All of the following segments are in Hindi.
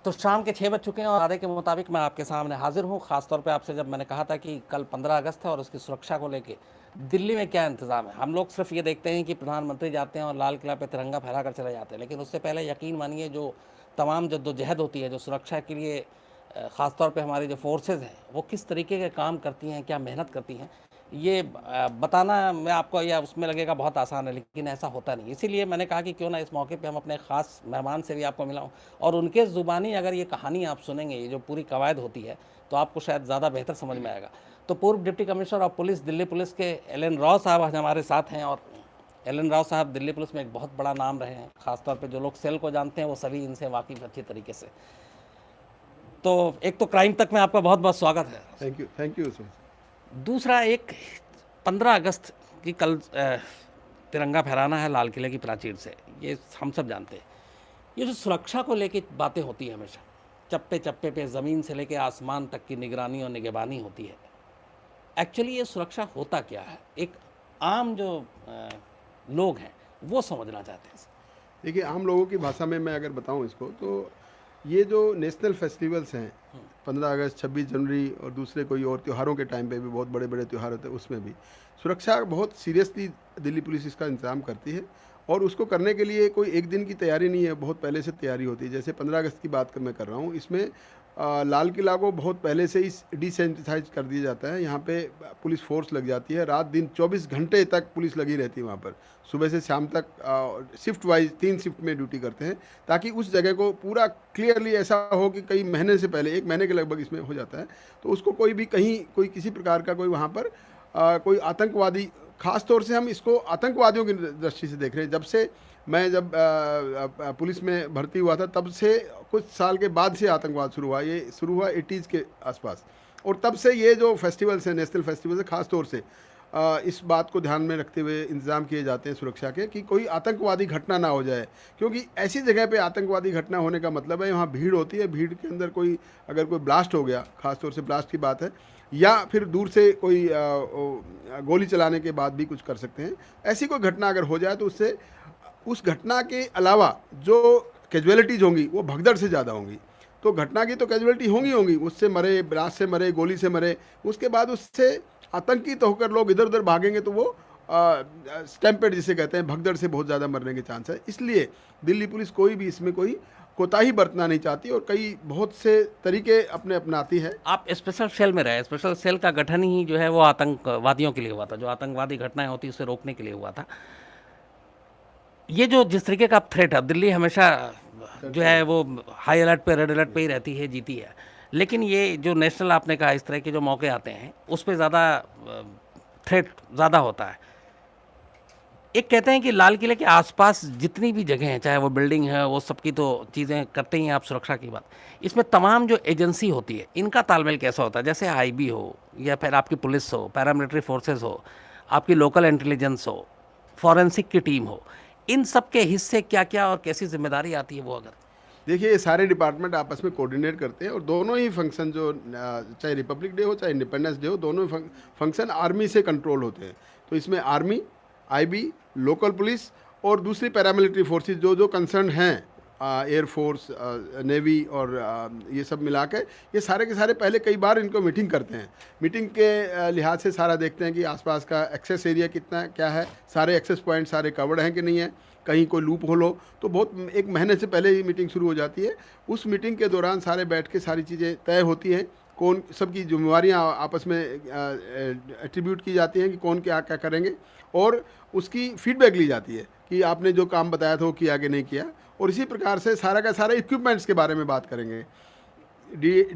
तो शाम के 6 बज चुके हैं और वादे के मुताबिक मैं आपके सामने हाजिर हूँ। ख़ासतौर पे आपसे जब मैंने कहा था कि कल 15 अगस्त है और उसकी सुरक्षा को लेके दिल्ली में क्या इंतज़ाम है। हम लोग सिर्फ ये देखते हैं कि प्रधानमंत्री जाते हैं और लाल किला पे तिरंगा फहरा कर चले जाते हैं, लेकिन उससे पहले यकीन मानिए जो तमाम जद्दोजहद होती है, जो सुरक्षा के लिए ख़ासतौर पे हमारी जो फोर्सेज़ हैं वो किस तरीके के काम करती हैं, क्या मेहनत करती हैं, ये बताना मैं आपको या उसमें लगेगा बहुत आसान है, लेकिन ऐसा होता नहीं। इसीलिए मैंने कहा कि क्यों ना इस मौके पे हम अपने ख़ास मेहमान से भी आपको मिलाऊं और उनके ज़ुबानी अगर ये कहानी आप सुनेंगे, ये जो पूरी कवायद होती है, तो आपको शायद ज़्यादा बेहतर समझ में आएगा। तो पूर्व deputy commissioner of police Delhi police के एल.एन. राव साहब आज हमारे साथ हैं और एल.एन. राव साहब दिल्ली पुलिस में एक बहुत बड़ा नाम रहे हैं। ख़ासतौर पर जो लोग सेल को जानते हैं वो सभी इनसे वाकिफ़ अच्छी तरीके से। तो एक तो क्राइम तक में आपका बहुत बहुत स्वागत है। Thank you sir. दूसरा, एक 15 अगस्त की कल तिरंगा फहराना है लाल किले की प्राचीर से, ये हम सब जानते हैं। ये जो सुरक्षा को लेके बातें होती है हमेशा, चप्पे चप्पे पे ज़मीन से लेके आसमान तक की निगरानी और निगहबानी होती है। एक्चुअली ये सुरक्षा होता क्या है, एक आम जो लोग हैं वो समझना चाहते हैं। देखिए, आम लोगों की भाषा में मैं अगर बताऊं इसको, तो ये जो नेशनल फेस्टिवल्स हैं, 15 अगस्त, 26 जनवरी और दूसरे कोई और त्योहारों के टाइम पे भी बहुत बड़े बड़े त्यौहार होते हैं, उसमें भी सुरक्षा बहुत सीरियसली दिल्ली पुलिस इसका इंतजाम करती है। और उसको करने के लिए कोई एक दिन की तैयारी नहीं है, बहुत पहले से तैयारी होती है। जैसे 15 अगस्त की बात मैं कर रहा हूँ, इसमें लाल किला को बहुत पहले से ही डिसैनिटाइज कर दिया जाता है। यहाँ पे पुलिस फोर्स लग जाती है, रात दिन 24 घंटे तक पुलिस लगी रहती है वहाँ पर। सुबह से शाम तक शिफ्ट वाइज 3 शिफ्ट में ड्यूटी करते हैं, ताकि उस जगह को पूरा क्लियरली ऐसा हो कि कई महीने से पहले, 1 महीने के लगभग इसमें हो जाता है, तो उसको कोई भी कहीं कोई किसी प्रकार का कोई वहाँ पर कोई आतंकवादी, खास तौर से हम इसको आतंकवादियों की दृष्टि से देख रहे हैं। जब से मैं जब पुलिस में भर्ती हुआ था, तब से कुछ साल के बाद से आतंकवाद शुरू हुआ। ये शुरू हुआ 80s के आसपास, और तब से ये जो फेस्टिवल्स हैं, नेशनल फेस्टिवल्स हैं, खास तौर से इस बात को ध्यान में रखते हुए इंतज़ाम किए जाते हैं सुरक्षा के, कि कोई आतंकवादी घटना ना हो जाए। क्योंकि ऐसी जगह पे आतंकवादी घटना होने का मतलब है वहाँ भीड़ होती है, भीड़ के अंदर कोई अगर कोई ब्लास्ट हो गया, खास तौर से ब्लास्ट की बात है, या फिर दूर से कोई गोली चलाने के बाद भी कुछ कर सकते हैं। ऐसी कोई घटना अगर हो जाए तो उससे, उस घटना के अलावा जो कैजुअलिटीज़ होंगी वो भगदड़ से ज़्यादा होंगी। तो घटना की तो कैजुअलिटी होंगी, उससे मरे, ब्लास्ट से मरे, गोली से मरे, उसके बाद उससे आतंकित होकर लोग इधर उधर भागेंगे, तो वो स्टैम्पेड जिसे कहते हैं, भगदड़ से बहुत ज़्यादा मरने के चांस है। इसलिए दिल्ली पुलिस कोई भी इसमें कोई कोताही बरतना नहीं चाहती और कई बहुत से तरीके अपनाती है। आप स्पेशल सेल में रहे, स्पेशल सेल का गठन ही जो है वो आतंकवादियों के लिए हुआ था, जो आतंकवादी घटनाएं होती उसे रोकने के लिए हुआ था। ये जो जिस तरीके का थ्रेट है, दिल्ली हमेशा जो है वो हाई अलर्ट पे, रेड अलर्ट पे ही रहती है, जीती है। लेकिन ये जो नेशनल आपने कहा, इस तरह के जो मौके आते हैं उस पर ज़्यादा थ्रेट ज़्यादा होता है। एक कहते हैं कि लाल किले के आसपास जितनी भी जगह हैं, चाहे वो बिल्डिंग है, वो सबकी तो चीज़ें करते ही हैं आप सुरक्षा की बात, इसमें तमाम जो एजेंसी होती है इनका तालमेल कैसा होता है? जैसे आईबी हो, या फिर आपकी पुलिस हो, पैरामिलिट्री फोर्सेस हो, आपकी लोकल इंटेलिजेंस हो, फॉरेंसिक की टीम हो, इन सब के हिस्से क्या क्या और कैसी जिम्मेदारी आती है वो अगर? देखिए, ये सारे डिपार्टमेंट आपस में कोऑर्डिनेट करते हैं, और दोनों ही फंक्शन जो चाहे रिपब्लिक डे हो चाहे इंडिपेंडेंस डे हो, दोनों फंक्शन आर्मी से कंट्रोल होते हैं। तो इसमें आर्मी, आईबी, लोकल पुलिस और दूसरी पैरामिलिट्री फोर्सेस जो जो कंसर्न हैं, एयरफोर्स, नेवी और ये सब मिला के, ये सारे के सारे पहले कई बार इनको मीटिंग करते हैं। मीटिंग के लिहाज से सारा देखते हैं कि आसपास का एक्सेस एरिया कितना क्या है, सारे एक्सेस पॉइंट सारे कवर्ड हैं कि नहीं है, कहीं कोई लूप होल हो। तो बहुत 1 महीने से पहले ही मीटिंग शुरू हो जाती है। उस मीटिंग के दौरान सारे बैठ के सारी चीज़ें तय होती हैं, कौन सबकी जिम्मेवारियाँ आपस में एट्रीब्यूट की जाती हैं कि कौन क्या क्या करेंगे, और उसकी फीडबैक ली जाती है कि आपने जो काम बताया था वो किया कि नहीं किया। और इसी प्रकार से सारा का सारा इक्विपमेंट्स के बारे में बात करेंगे।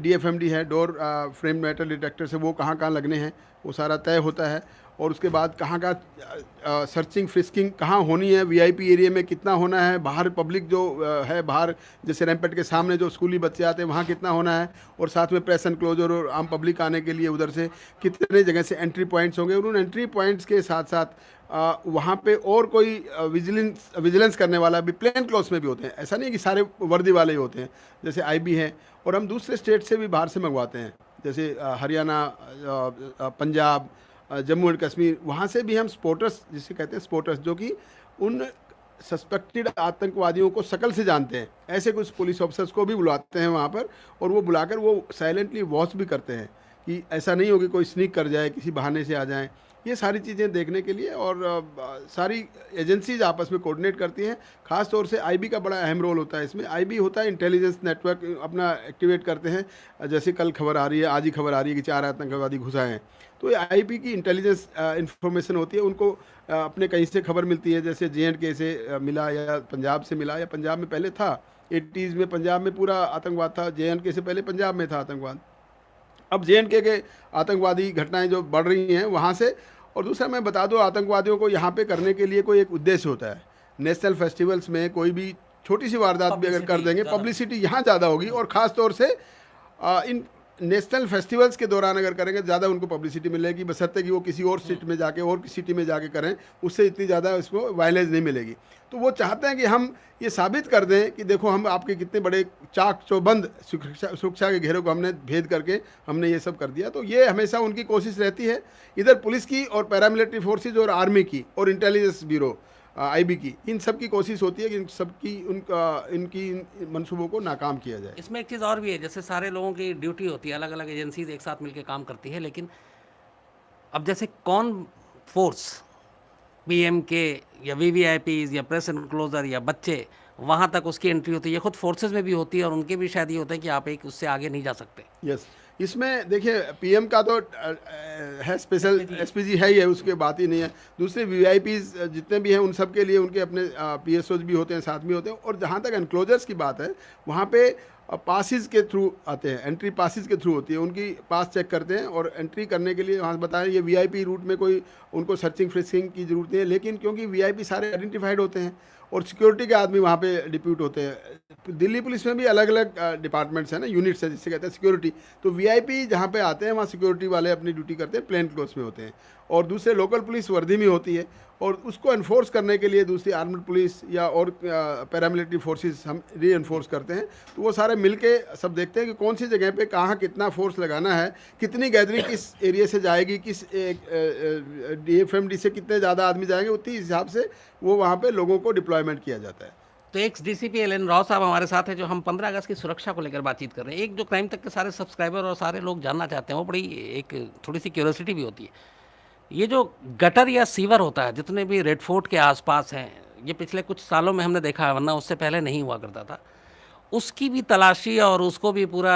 DFMD है, डोर फ्रेम मेटल डिटेक्टर से, वो कहाँ कहाँ लगने हैं वो सारा तय होता है। और उसके बाद कहाँ का सर्चिंग फ्रिस्किंग कहाँ होनी है, VIP एरिया में कितना होना है, बाहर पब्लिक जो है बाहर, जैसे रैम्पेट के सामने जो स्कूली बच्चे आते हैं वहाँ कितना होना है, और साथ में प्रेस एंड क्लोजर और आम पब्लिक आने के लिए उधर से कितने जगह से एंट्री पॉइंट्स होंगे। और उन एंट्री पॉइंट्स के साथ साथ वहाँ पे और कोई विजिलेंस करने वाला भी प्लेन क्लॉथ्स में भी होते हैं। ऐसा नहीं कि सारे वर्दी वाले ही होते हैं, जैसे IB है। और हम दूसरे स्टेट से भी बाहर से मंगवाते हैं, जैसे हरियाणा, पंजाब, जम्मू एंड कश्मीर, वहाँ से भी हम स्पोर्टर्स जिसे कहते हैं, स्पोर्टर्स जो कि उन सस्पेक्टेड आतंकवादियों को शकल से जानते हैं, ऐसे कुछ पुलिस ऑफिसर्स को भी बुलाते हैं वहाँ पर, और वो बुलाकर वो साइलेंटली वॉच भी करते हैं कि ऐसा नहीं हो कि कोई स्नीक कर जाए, किसी बहाने से आ जाए। ये सारी चीज़ें देखने के लिए, और सारी एजेंसीज आपस में कोऑर्डिनेट करती हैं। खास तौर से आईबी का बड़ा अहम रोल होता है इसमें। आईबी होता है इंटेलिजेंस नेटवर्क अपना एक्टिवेट करते हैं। जैसे कल खबर आ रही है, आज ही खबर आ रही है कि 4 आतंकवादी घुस आए हैं, तो ये आईबी की इंटेलिजेंस इंफॉर्मेशन होती है। उनको अपने कहीं से खबर मिलती है, जैसे JNK से मिला, या पंजाब से मिला, या पंजाब में पहले था 80s में, पंजाब में पूरा आतंकवाद था, JNK से पहले पंजाब में था आतंकवाद। अब JNK के आतंकवादी घटनाएं जो बढ़ रही हैं वहाँ से। और दूसरा मैं बता दूं, आतंकवादियों को यहाँ पे करने के लिए कोई एक उद्देश्य होता है। नेशनल फेस्टिवल्स में कोई भी छोटी सी वारदात भी अगर कर देंगे, पब्लिसिटी यहाँ ज़्यादा होगी, और ख़ास तौर से इन नेशनल फेस्टिवल्स के दौरान अगर करेंगे ज़्यादा उनको पब्लिसिटी मिलेगी, बशर्ते कि वो किसी और स्टेट में जाके और किसी सिटी में जाके करें, उससे इतनी ज़्यादा इसको वायलेंस नहीं मिलेगी। तो वो चाहते हैं कि हम ये साबित कर दें कि देखो हम आपके कितने बड़े चाक चौबंद सुरक्षा के घेरों को हमने भेद करके हमने ये सब कर दिया। तो ये हमेशा उनकी कोशिश रहती है, इधर पुलिस की और पैरामिलिट्री फोर्सेज और आर्मी की और इंटेलिजेंस ब्यूरो आईबी की, इन सब की कोशिश होती है कि इन सबकी इनकी मंसूबों को नाकाम किया जाए। इसमें एक चीज़ और भी है, जैसे सारे लोगों की ड्यूटी होती है, अलग अलग एजेंसीज एक साथ मिलकर काम करती है, लेकिन अब जैसे कौन फोर्स PM के या VVIPs या प्रेस एनक्लोजर या बच्चे, वहाँ तक उसकी एंट्री होती है। ये खुद फोर्सेज में भी होती है, और उनके भी शायद ये होता है कि आप एक उससे आगे नहीं जा सकते। यस, इसमें देखिए PM का तो है, स्पेशल SPG है ही है, उसके बात ही नहीं है। दूसरे VIPs जितने भी हैं उन सब के लिए उनके अपने PSOs भी होते हैं, साथ में होते हैं। और जहाँ तक एनक्लोजर्स की बात है, वहाँ पे पासिस के थ्रू आते हैं, एंट्री पासिस के थ्रू होती है, उनकी पास चेक करते हैं, और एंट्री करने के लिए वहाँ बताएं ये VIP रूट में कोई उनको सर्चिंग फ्रिस्किंग की ज़रूरत नहीं है। लेकिन क्योंकि VIP सारे आइडेंटिफाइड होते हैं और सिक्योरिटी के आदमी वहाँ पे डिप्यूट होते हैं। दिल्ली पुलिस में भी अलग अलग डिपार्टमेंट्स हैं ना, यूनिट्स है जिससे कहते हैं सिक्योरिटी। तो VIP जहाँ पे आते हैं वहाँ सिक्योरिटी वाले अपनी ड्यूटी करते हैं, प्लेन क्लोथ्स में होते हैं, और दूसरे लोकल पुलिस वर्दी में होती है। और उसको एनफोर्स करने के लिए दूसरी आर्म्ड पुलिस या और पैरामिलिट्री फोर्सेस हम री एनफोर्स करते हैं। तो वो सारे मिलके सब देखते हैं कि कौन सी जगह पे कहाँ कितना फोर्स लगाना है, कितनी गैदरिंग किस एरिया से जाएगी, किस DFMD से कितने ज़्यादा आदमी जाएंगे, उतनी हिसाब से वो वहाँ पे लोगों को डिप्लॉयमेंट किया जाता है। तो एक DCP LN राव साहब हमारे साथ हैं, जो हम 15 अगस्त की सुरक्षा को लेकर बातचीत कर रहे हैं। एक जो क्राइम तक के सारे सब्सक्राइबर और सारे लोग जानना चाहते हैं, वो बड़ी एक थोड़ी सी क्यूरियोसिटी भी होती है। ये जो गटर या सीवर होता है, जितने भी रेड फोर्ट के आसपास हैं, ये पिछले कुछ सालों में हमने देखा है, वरना उससे पहले नहीं हुआ करता था। उसकी भी तलाशी और उसको भी पूरा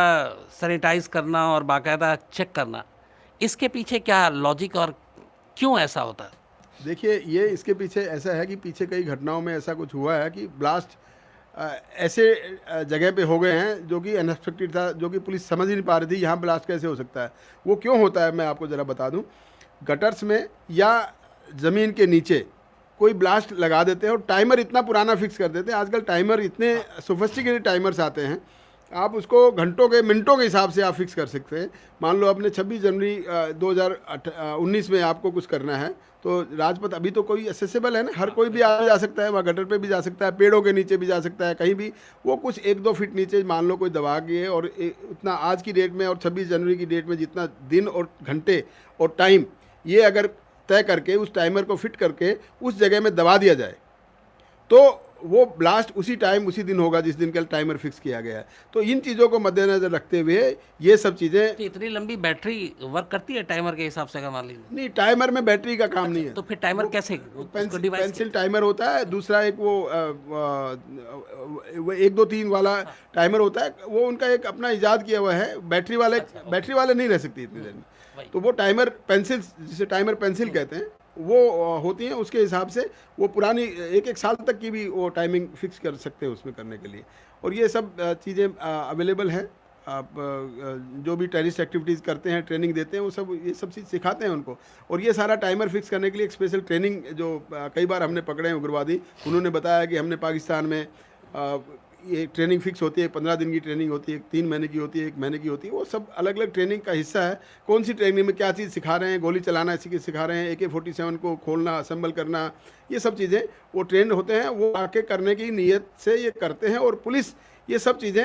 सैनिटाइज करना और बाकायदा चेक करना, इसके पीछे क्या लॉजिक और क्यों ऐसा होता है? देखिए, ये इसके पीछे ऐसा है कि पीछे कई घटनाओं में ऐसा कुछ हुआ है कि ब्लास्ट ऐसे जगह पे हो गए हैं जो कि अनएक्सपेक्टेड था, जो कि पुलिस समझ ही नहीं पा रही थी यहाँ ब्लास्ट कैसे हो सकता है। वो क्यों होता है मैं आपको ज़रा बता दूं। गटर्स में या ज़मीन के नीचे कोई ब्लास्ट लगा देते हैं और टाइमर इतना पुराना फिक्स कर देते हैं। आजकल टाइमर इतने सोफिस्टिकेटेड टाइमर्स आते हैं, आप उसको घंटों के मिनटों के हिसाब से आप फिक्स कर सकते हैं। मान लो अपने 26 जनवरी 2019 में आपको कुछ करना है, तो राजपथ अभी तो कोई एक्सेसिबल है ना, हर कोई भी आ जा सकता है, वहाँ गटर पे भी जा सकता है, पेड़ों के नीचे भी जा सकता है, कहीं भी। वो कुछ 1-2 फीट नीचे मान लो कोई दबा के, और उतना आज की डेट में और 26 जनवरी की डेट में जितना दिन और घंटे और टाइम ये अगर तय करके उस टाइमर को फिट करके उस जगह में दबा दिया जाए, तो वो ब्लास्ट उसी टाइम उसी दिन होगा जिस दिन का टाइमर फिक्स किया गया है। तो इन चीज़ों को मद्देनजर रखते हुए ये सब चीज़ें। तो इतनी लंबी बैटरी वर्क करती है टाइमर के हिसाब से, अगर मान लीजिए? नहीं, टाइमर में बैटरी का काम नहीं है। तो फिर टाइमर कैसे? पेंसिल टाइमर होता है, दूसरा एक वो 1 2 3 वाला टाइमर होता है, वो उनका एक अपना इजाद किया हुआ है। बैटरी वाले नहीं रह सकती इतनी देर में। तो वो टाइमर पेंसिल, जिसे टाइमर पेंसिल कहते हैं, वो होती हैं। उसके हिसाब से वो पुरानी 1-1 साल तक की भी वो टाइमिंग फिक्स कर सकते हैं उसमें करने के लिए। और ये सब चीज़ें अवेलेबल हैं। आप जो भी टेररिस्ट एक्टिविटीज़ करते हैं, ट्रेनिंग देते हैं, वो सब ये सब चीज़ सिखाते हैं उनको। और ये सारा टाइमर फिक्स करने के लिए एक स्पेशल ट्रेनिंग जो कई बार हमने पकड़े हैं उग्रवादी, उन्होंने बताया कि हमने पाकिस्तान में ये ट्रेनिंग फिक्स होती है, 15 दिन की ट्रेनिंग होती है, 3 महीने की होती है, 1 महीने की होती है। वो सब अलग अलग ट्रेनिंग का हिस्सा है। कौन सी ट्रेनिंग में क्या चीज़ सिखा रहे हैं, गोली चलाना इसी के सिखा रहे हैं, AK-47 को खोलना, असेंबल करना, ये सब चीज़ें वो ट्रेंड होते हैं। वो आके करने की नीयत से ये करते हैं। और पुलिस ये सब चीज़ें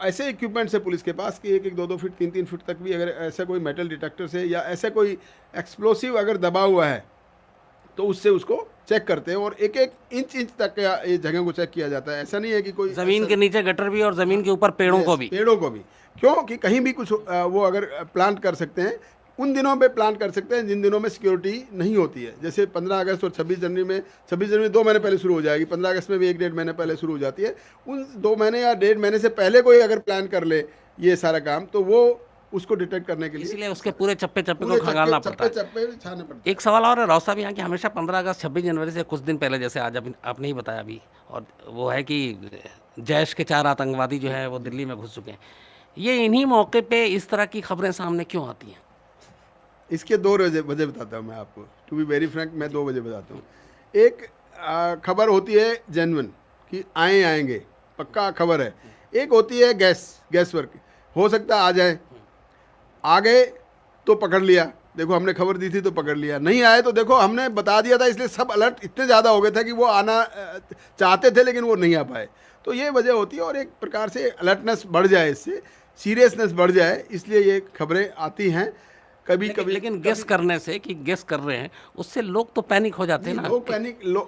ऐसे इक्विपमेंट्स है पुलिस के पास कि 1-1, 2-2 फीट, 3-3 फीट तक भी अगर ऐसा कोई मेटल डिटेक्टर से या ऐसा कोई एक्सप्लोसिव अगर दबा हुआ है तो उससे उसको चेक करते हैं और एक एक इंच इंच तक का ये जगह को चेक किया जाता है। ऐसा नहीं है कि कोई जमीन के नीचे गटर भी और जमीन के ऊपर पेड़ों को भी। पेड़ों को भी, क्योंकि कहीं भी कुछ वो अगर प्लांट कर सकते हैं, उन दिनों पे प्लांट कर सकते हैं जिन दिनों में सिक्योरिटी नहीं होती है। जैसे 15 अगस्त और 26 जनवरी में, 26 जनवरी 2 महीने पहले शुरू हो जाएगी, 15 अगस्त में भी 1 डेढ़ महीने पहले शुरू हो जाती है। उन 2 महीने या 1.5 महीने से पहले कोई अगर प्लान कर ले ये सारा काम, तो वो उसको डिटेक्ट करने के लिए इसलिए उसके पूरे चप्पे चप्पे को पूरे खंगालना पड़ता है। चप्पे छाने पड़ते एक सवाल और है राव साहब यहाँ की, हमेशा 15 अगस्त 26 जनवरी से कुछ दिन पहले, जैसे आज आपने ही बताया अभी, और वो है कि जैश के 4 आतंकवादी जो है वो दिल्ली में घुस चुके हैं। ये इन्हीं मौके पे इस तरह की खबरें सामने क्यों आती हैं? हैं। इसके 2 वजह बताता हूँ मैं आपको, टू बी वेरी फ्रैंक मैं 2 वजह बताता हूँ। एक खबर होती है जेन्युइन कि आएंगे, पक्का खबर है। एक होती है गैस वर्क, हो सकता है आ जाए, आ गए तो पकड़ लिया, देखो हमने खबर दी थी तो पकड़ लिया, नहीं आए तो देखो हमने बता दिया था, इसलिए सब अलर्ट इतने ज़्यादा हो गए थे कि वो आना चाहते थे लेकिन वो नहीं आ पाए। तो ये वजह होती है, और एक प्रकार से अलर्टनेस बढ़ जाए, इससे सीरियसनेस बढ़ जाए, इसलिए ये खबरें आती हैं कभी कभी। लेकिन गेस करने से कि गेस कर रहे हैं, उससे लोग तो पैनिक हो जाते हैं ना।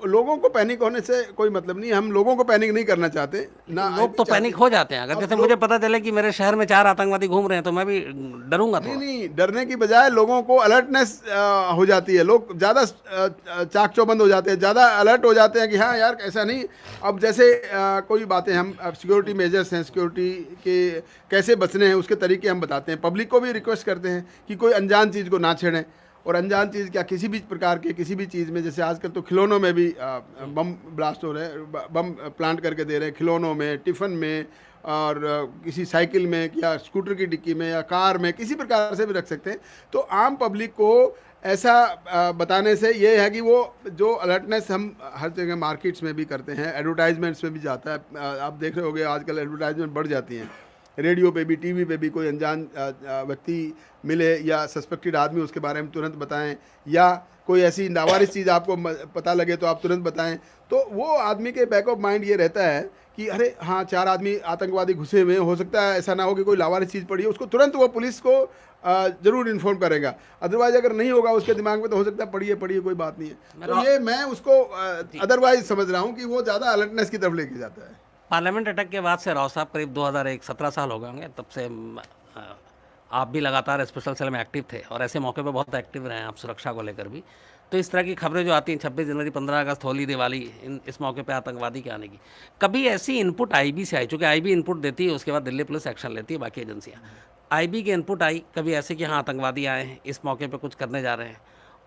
लोगों को पैनिक होने से कोई मतलब नहीं, हम लोगों को पैनिक नहीं करना चाहते ना। लोग तो पैनिक हो जाते हैं। अगर जैसे मुझे पता चले कि मेरे शहर में 4 आतंकवादी घूम रहे हैं तो मैं भी डरूंगा थोड़ा। नहीं, डरने की बजाय लोगों को अलर्टनेस हो जाती है, लोग ज़्यादा चाक चौबंद हो जाते हैं, ज़्यादा अलर्ट हो जाते हैं कि हाँ यार ऐसा नहीं। अब जैसे कोई बातें हम सिक्योरिटी मेजर्स हैं, सिक्योरिटी के कैसे बचने हैं उसके तरीके हम बताते हैं, पब्लिक को भी रिक्वेस्ट करते हैं कि कोई अनजान चीज़ को ना छेड़ें। और अनजान चीज़ क्या, किसी भी प्रकार के किसी भी चीज़ में, जैसे आजकल तो खिलौनों में भी बम ब्लास्ट हो रहे हैं, बम प्लांट करके दे रहे हैं, खिलौनों में, टिफ़िन में, और किसी साइकिल में या स्कूटर की डिक्की में या कार में, किसी प्रकार से भी रख सकते हैं। तो आम पब्लिक को ऐसा बताने से ये है कि वो जो अलर्टनेस हम हर जगह मार्केट्स में भी करते हैं, एडवर्टाइजमेंट्स में भी जाता है। आप देख रहे होंगे आजकल एडवर्टाइजमेंट बढ़ जाती हैं, रेडियो पे भी, टीवी पे भी, कोई अनजान व्यक्ति मिले या सस्पेक्टेड आदमी, उसके बारे में तुरंत बताएं, या कोई ऐसी नावारिस चीज़ आपको पता लगे तो आप तुरंत बताएं। तो वो आदमी के बैक ऑफ माइंड ये रहता है कि अरे हाँ 4 आदमी आतंकवादी घुसे हुए हैं, हो सकता है ऐसा ना हो कि कोई लावारिस चीज़ पड़ी है, उसको तुरंत वो पुलिस को ज़रूर इन्फॉर्म करेगा। अदरवाइज अगर नहीं होगा उसके दिमाग में तो हो सकता है पड़ी है कोई बात नहीं है। तो ये मैं उसको अदरवाइज समझ रहा हूँ कि वो ज़्यादा अलर्टनेस की तरफ लेके जाता है। पार्लियामेंट अटैक के बाद से राव साहब करीब 2001 17 साल हो गए होंगे, तब से आप भी लगातार स्पेशल सेल में एक्टिव थे और ऐसे मौके पे बहुत एक्टिव रहे हैं आप सुरक्षा को लेकर भी। तो इस तरह की खबरें जो आती हैं 26 जनवरी, 15 अगस्त, होली, दिवाली, इस मौके पे आतंकवादी के आने की, कभी ऐसी इनपुट आईबी से आई? चूँकि आईबी इनपुट देती है, उसके बाद दिल्ली पुलिस एक्शन लेती है, बाकी एजेंसियाँ, आईबी की इनपुट आई कभी ऐसे कि हाँ आतंकवादी आए हैं, इस मौके पर कुछ करने जा रहे हैं,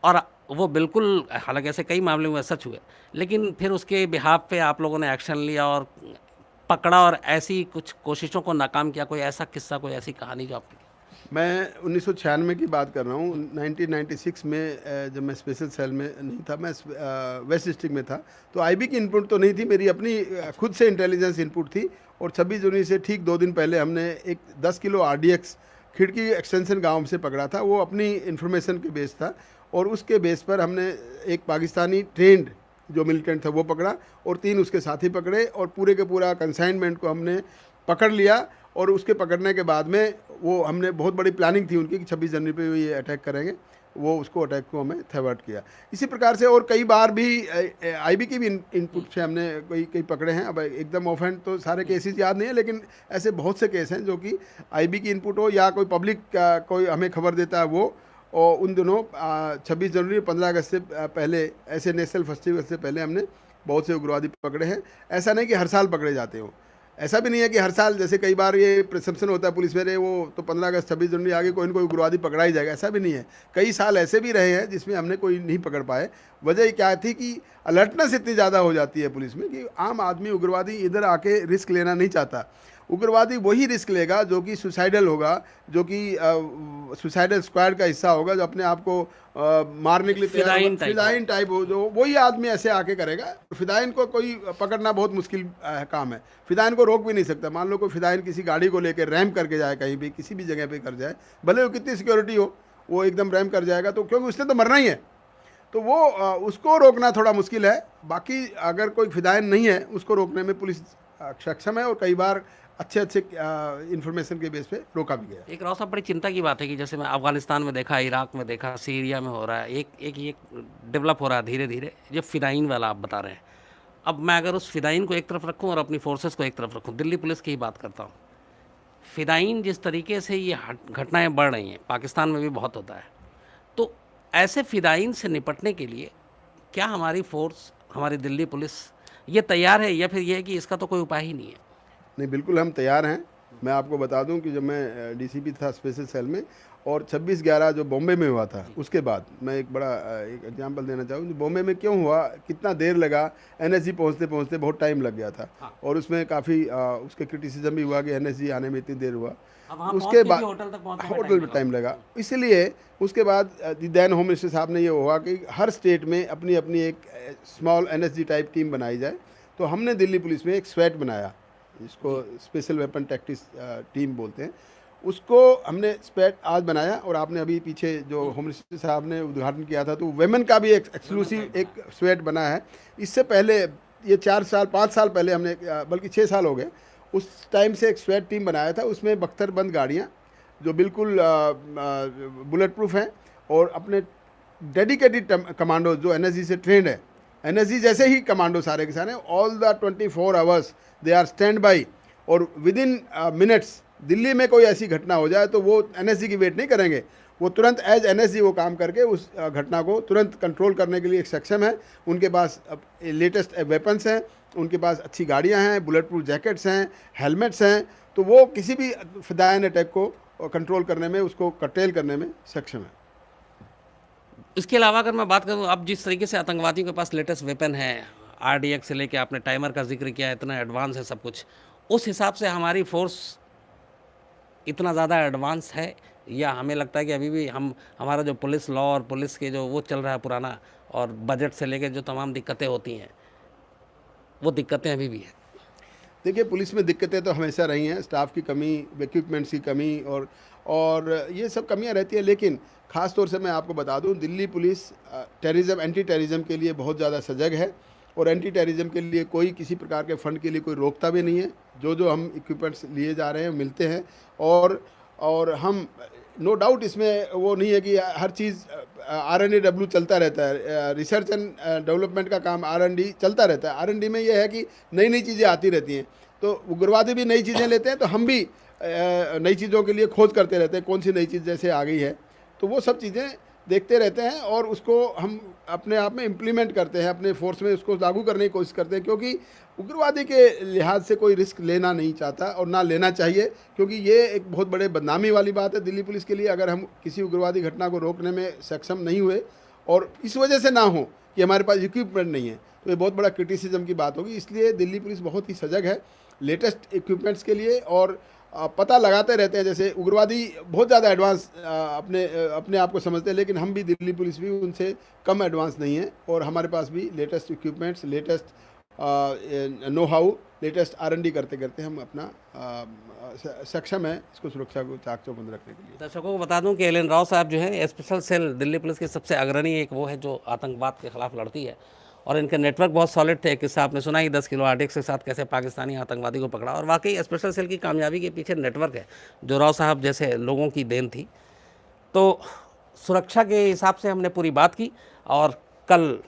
और वो बिल्कुल, हालांकि ऐसे कई मामले में सच हुए, लेकिन फिर उसके बिहाफ पे आप लोगों ने एक्शन लिया और पकड़ा और ऐसी कुछ कोशिशों को नाकाम किया? कोई ऐसा किस्सा, कोई ऐसी कहानी जो आपकी? मैं 1996 की बात कर रहा हूँ। 1996 में जब मैं स्पेशल सेल में नहीं था, मैं वेस्ट डिस्ट्रिक्ट में था, तो आईबी की इनपुट तो नहीं थी, मेरी अपनी खुद से इंटेलिजेंस इनपुट थी। और 26 जनवरी से ठीक 2 दिन पहले हमने एक 10 किलो RDX खिड़की एक्सटेंशन गांव से पकड़ा था। वो अपनी इन्फॉर्मेशन के बेस था, और उसके बेस पर हमने एक पाकिस्तानी ट्रेंड जो मिलिटेंट था वो पकड़ा, और 3 उसके साथी पकड़े, और पूरे के पूरा कंसाइनमेंट को हमने पकड़ लिया। और उसके पकड़ने के बाद में वो हमने बहुत बड़ी प्लानिंग थी उनकी कि 26 जनवरी पे ये अटैक करेंगे, वो उसको अटैक को हमें थवर्ट किया। इसी प्रकार से और कई बार भी आईबी की भी इनपुट से हमने कई पकड़े हैं। अब एकदम ऑफेंड तो सारे केसेस याद नहीं है, लेकिन ऐसे बहुत से केस हैं जो कि आईबी की इनपुट हो या कोई पब्लिक कोई हमें खबर देता है वो। और उन दिनों 26 जनवरी 15 अगस्त से पहले, ऐसे नेशनल फेस्टिवल से पहले हमने बहुत से उग्रवादी पकड़े हैं। ऐसा नहीं कि हर साल पकड़े जाते हो, ऐसा भी नहीं है कि हर साल, जैसे कई बार ये प्रिसम्पशन होता है पुलिस में, वो तो 15 अगस्त 26 जनवरी आगे कोई ना कोई उग्रवादी पकड़ा ही जाएगा, ऐसा भी नहीं है। कई साल ऐसे भी रहे हैं जिसमें हमने कोई नहीं पकड़ पाए। वजह क्या थी कि अलर्टनेस इतनी ज़्यादा हो जाती है पुलिस में कि आम आदमी, उग्रवादी इधर आके रिस्क लेना नहीं चाहता। उग्रवादी वही रिस्क लेगा जो कि सुसाइडल होगा, जो कि सुसाइडल स्क्वाड का हिस्सा होगा, जो अपने आप को मारने के लिए फिदाइन टाइप हो, जो वही आदमी ऐसे आके करेगा। फिदाइन को कोई पकड़ना बहुत मुश्किल काम है, फिदाइन को रोक भी नहीं सकता। मान लो कोई फिदाइन किसी गाड़ी को लेकर रैम करके जाए, कहीं भी किसी भी जगह पे कर जाए, भले वो कितनी सिक्योरिटी हो, वो एकदम रैम कर जाएगा, तो क्योंकि उसने तो मरना ही है, तो वो उसको रोकना थोड़ा मुश्किल है। बाकी अगर कोई फिदाइन नहीं है, उसको रोकने में पुलिस सक्षम है और कई बार अच्छे अच्छे इंफॉर्मेशन के बेस पे रोका भी गया। एक राव साहब बड़ी चिंता की बात है कि जैसे मैं अफगानिस्तान में देखा, इराक में देखा, सीरिया में हो रहा है, एक ये डेवलप हो रहा है धीरे धीरे, ये फिदाइन वाला आप बता रहे हैं। अब मैं अगर उस फिदाइन को एक तरफ रखूं और अपनी फोर्सेस को एक तरफ रखूं, दिल्ली पुलिस की ही बात करता हूं, फिदाइन जिस तरीके से ये घटनाएं बढ़ रही हैं, पाकिस्तान में भी बहुत होता है, तो ऐसे फिदाइन से निपटने के लिए क्या हमारी फोर्स, हमारी दिल्ली पुलिस ये तैयार है, या फिर ये है कि इसका तो कोई उपाय ही नहीं है? नहीं, बिल्कुल हम तैयार हैं। मैं आपको बता दूं कि जब मैं डीसीपी था स्पेशल सेल में, और 26/11 जो बॉम्बे में हुआ था, उसके बाद मैं एक बड़ा एक एग्जांपल देना चाहूँ। बॉम्बे में क्यों हुआ, कितना देर लगा, एनएसजी पहुंचते पहुंचते बहुत टाइम लग गया था। और उसमें काफ़ी उसके क्रिटिसिज्म भी हुआ कि एनएसजी आने में इतनी देर हुआ। उसके बाद होटल में टाइम लगा, इसलिए उसके बाद दैन होम मिनिस्टर साहब ने ये हुआ कि हर स्टेट में अपनी अपनी एक स्मॉल एनएसजी टाइप टीम बनाई जाए। तो हमने दिल्ली पुलिस में एक स्वेट बनाया, जिसको स्पेशल वेपन टैक्टिक्स टीम बोलते हैं। उसको हमने स्पेट आज बनाया, और आपने अभी पीछे जो होम मिनिस्टर साहब ने उद्घाटन किया था, तो वेमेन का भी एक एक्सक्लूसिव एक स्वेट बना है। इससे पहले ये 4-5 साल पहले हमने, बल्कि 6 साल हो गए, उस टाइम से एक स्वेट टीम बनाया था। उसमें बख्तरबंद गाड़ियाँ जो बिल्कुल बुलेट प्रूफ हैं, और अपने डेडिकेटेड कमांडो जो एनएसजी से ट्रेंड है, एनएसजी जैसे ही कमांडो सारे के सारे, all the 24 hours they are stand by. और विद इन मिनट्स दिल्ली में कोई ऐसी घटना हो जाए तो वो एनएसजी की वेट नहीं करेंगे, वो तुरंत एज एनएसजी वो काम करके उस घटना को तुरंत कंट्रोल करने के लिए सक्षम है। उनके पास लेटेस्ट वेपन्स हैं, उनके पास अच्छी गाड़ियां हैं, बुलेट प्रूफ जैकेट्स हैं, हेलमेट्स हैं, तो वो किसी भी फिदायन अटैक को कंट्रोल करने में, उसको कर्टेल करने में सक्षम है। इसके अलावा अगर मैं बात करूं, अब जिस तरीके से आतंकवादियों के पास लेटेस्ट वेपन है, आरडीएक्स से लेके आपने टाइमर का जिक्र किया, इतना एडवांस है सब कुछ, उस हिसाब से हमारी फोर्स इतना ज़्यादा एडवांस है, या हमें लगता है कि अभी भी हमारा जो पुलिस लॉ और पुलिस के जो वो चल रहा है पुराना, और बजट से लेके जो तमाम दिक्कतें होती हैं, वो दिक्कतें अभी भी हैं? देखिए, पुलिस में दिक्कतें तो हमेशा रही हैं, स्टाफ की कमी, इक्विपमेंट्स की कमी, और ये सब कमियां रहती हैं। लेकिन ख़ास तौर से मैं आपको बता दूं, Delhi police terrorism, anti terrorism के लिए बहुत ज़्यादा सजग है, और एंटी टेररिज्म के लिए कोई किसी प्रकार के फ़ंड के लिए कोई रोकता भी नहीं है। जो हम इक्विपमेंट्स लिए जा रहे हैं मिलते हैं, और हम नो डाउट इसमें वो नहीं है कि हर चीज़ R&D चलता रहता है, रिसर्च एंड डेवलपमेंट का काम R&D चलता रहता है। R&D में ये है कि नई नई चीज़ें आती रहती हैं, तो उग्रवादी भी नई चीज़ें लेते हैं, तो हम भी नई चीज़ों के लिए खोज करते रहते हैं, कौन सी नई चीज़ जैसे आ गई है, तो वो सब चीज़ें देखते रहते हैं, और उसको हम अपने आप में इम्प्लीमेंट करते हैं, अपने फोर्स में उसको लागू करने की कोशिश करते हैं, क्योंकि उग्रवादी के लिहाज से कोई रिस्क लेना नहीं चाहता और ना लेना चाहिए, क्योंकि ये एक बहुत बड़े बदनामी वाली बात है दिल्ली पुलिस के लिए अगर हम किसी उग्रवादी घटना को रोकने में सक्षम नहीं हुए, और इस वजह से ना हो कि हमारे पास इक्विपमेंट नहीं है, तो ये बहुत बड़ा क्रिटिसिज्म की बात होगी। इसलिए दिल्ली पुलिस बहुत ही सजग है लेटेस्ट इक्विपमेंट्स के लिए, और पता लगाते रहते हैं। जैसे उग्रवादी बहुत ज़्यादा एडवांस अपने आप को समझते हैं, लेकिन हम भी, दिल्ली पुलिस भी उनसे कम एडवांस नहीं है, और हमारे पास भी latest equipments, latest know how, latest R&D करते करते हम अपना सक्षम है इसको सुरक्षा को चाक चौबंद रखने के लिए। दर्शकों को बता दूं कि एल एन राव साहब जो हैं, स्पेशल सेल दिल्ली पुलिस के सबसे अग्रणी एक वो है जो आतंकवाद के खिलाफ लड़ती है, और इनके नेटवर्क बहुत सॉलिड थे। किस्सा आपने सुना ही 10 किलो RDX के साथ कैसे पाकिस्तानी आतंकवादी को पकड़ा, और वाकई स्पेशल सेल की कामयाबी के पीछे नेटवर्क है जो राव साहब जैसे लोगों की देन थी। तो सुरक्षा के हिसाब से हमने पूरी बात की, और कल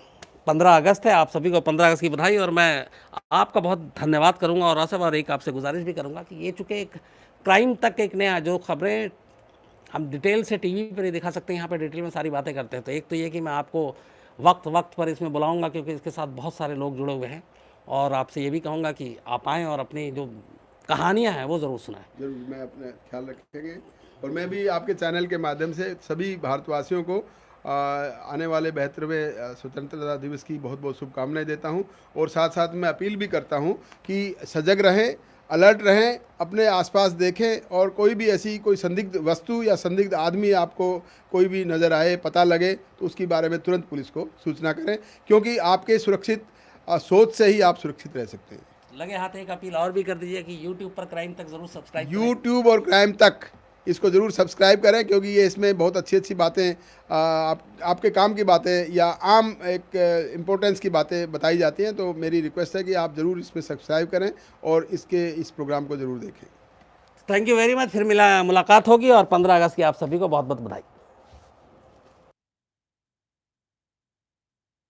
15 अगस्त है, आप सभी को 15 अगस्त की बधाई। और मैं आपका बहुत धन्यवाद करूंगा, और राव साहब और एक आपसे गुजारिश भी करूंगा कि ये चूँकि एक क्राइम तक एक नया, जो खबरें हम डिटेल से टीवी पर नहीं दिखा सकते, यहाँ पर डिटेल में सारी बातें करते हैं। तो एक तो ये कि मैं आपको वक्त पर इसमें बुलाऊंगा, क्योंकि इसके साथ बहुत सारे लोग जुड़े हुए हैं, और आपसे ये भी कहूँगा कि आप आएँ और अपनी जो कहानियाँ हैं वो ज़रूर सुनाएं। जरूर, मैं अपना ख्याल रखेंगे, और मैं भी आपके चैनल के माध्यम से सभी भारतवासियों को आने वाले 72वें स्वतंत्रता दिवस की बहुत बहुत शुभकामनाएं देता हूं, और साथ साथ मैं अपील भी करता हूं कि सजग रहें, अलर्ट रहें, अपने आसपास देखें, और कोई भी ऐसी कोई संदिग्ध वस्तु या संदिग्ध आदमी आपको कोई भी नज़र आए, पता लगे, तो उसके बारे में तुरंत पुलिस को सूचना करें, क्योंकि आपके सुरक्षित सोच से ही आप सुरक्षित रह सकते हैं। लगे हाथ एक अपील और भी कर दीजिए कि यूट्यूब पर क्राइम तक ज़रूर सब्सक्राइब करें। यूट्यूब और क्राइम तक इसको ज़रूर सब्सक्राइब करें, क्योंकि ये इसमें बहुत अच्छी अच्छी बातें आपके काम की बातें या आम एक इम्पोर्टेंस की बातें बताई जाती हैं। तो मेरी रिक्वेस्ट है कि आप ज़रूर इसमें सब्सक्राइब करें और इस प्रोग्राम को ज़रूर देखें। Thank you very much. फिर मुलाकात होगी और 15 अगस्त की आप सभी को बहुत बहुत बधाई।